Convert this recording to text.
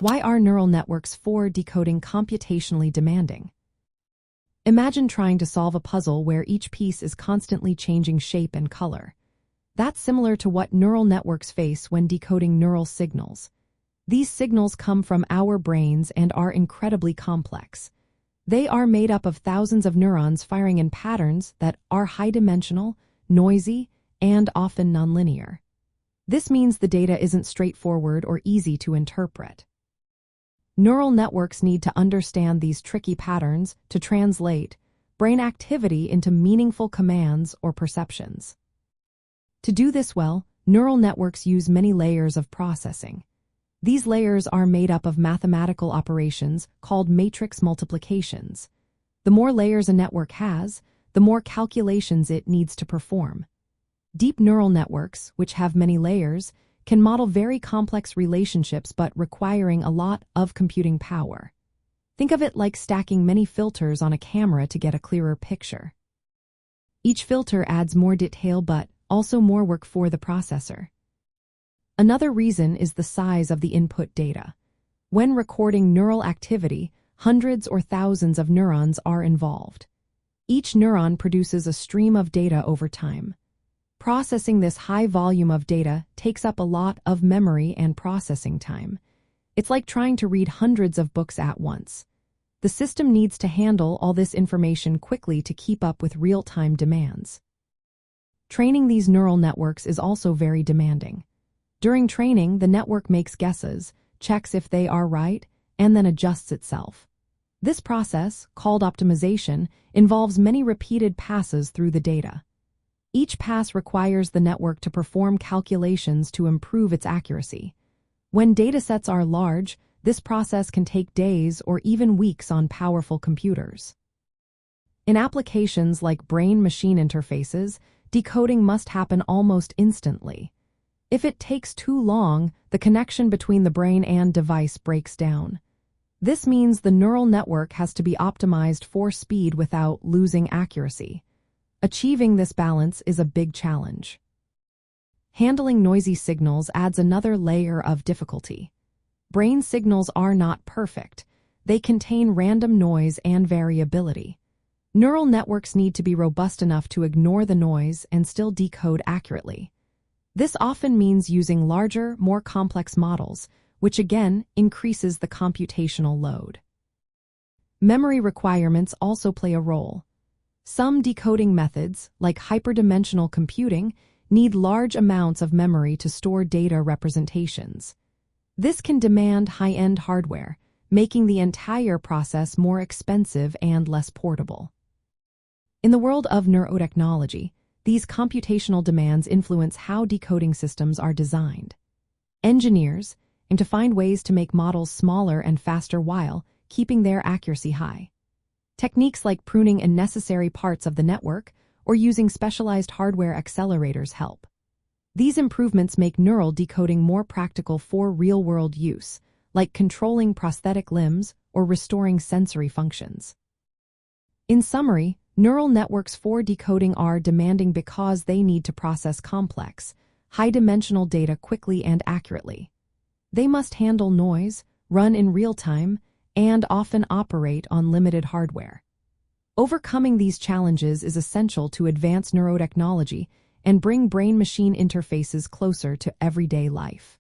Why are neural networks for decoding computationally demanding? Imagine trying to solve a puzzle where each piece is constantly changing shape and color. That's similar to what neural networks face when decoding neural signals. These signals come from our brains and are incredibly complex. They are made up of thousands of neurons firing in patterns that are high-dimensional, noisy, and often nonlinear. This means the data isn't straightforward or easy to interpret. Neural networks need to understand these tricky patterns to translate brain activity into meaningful commands or perceptions. To do this well, neural networks use many layers of processing. These layers are made up of mathematical operations called matrix multiplications. The more layers a network has, the more calculations it needs to perform. Deep neural networks, which have many layers, can model very complex relationships but requiring a lot of computing power. Think of it like stacking many filters on a camera to get a clearer picture. Each filter adds more detail but also more work for the processor. Another reason is the size of the input data. When recording neural activity, hundreds or thousands of neurons are involved. Each neuron produces a stream of data over time. Processing this high volume of data takes up a lot of memory and processing time. It's like trying to read hundreds of books at once. The system needs to handle all this information quickly to keep up with real-time demands. Training these neural networks is also very demanding. During training, the network makes guesses, checks if they are right, and then adjusts itself. This process, called optimization, involves many repeated passes through the data. Each pass requires the network to perform calculations to improve its accuracy. When datasets are large, this process can take days or even weeks on powerful computers. In applications like brain-machine interfaces, decoding must happen almost instantly. If it takes too long, the connection between the brain and device breaks down. This means the neural network has to be optimized for speed without losing accuracy. Achieving this balance is a big challenge. Handling noisy signals adds another layer of difficulty. Brain signals are not perfect. They contain random noise and variability. Neural networks need to be robust enough to ignore the noise and still decode accurately. This often means using larger, more complex models, which again increases the computational load. Memory requirements also play a role. Some decoding methods, like hyperdimensional computing, need large amounts of memory to store data representations. This can demand high-end hardware, making the entire process more expensive and less portable. In the world of neurotechnology, these computational demands influence how decoding systems are designed. Engineers aim to find ways to make models smaller and faster while keeping their accuracy high. Techniques like pruning unnecessary parts of the network or using specialized hardware accelerators help. These improvements make neural decoding more practical for real-world use, like controlling prosthetic limbs or restoring sensory functions. In summary, neural networks for decoding are demanding because they need to process complex, high-dimensional data quickly and accurately. They must handle noise, run in real time, and often operate on limited hardware. Overcoming these challenges is essential to advance neurotechnology and bring brain-machine interfaces closer to everyday life.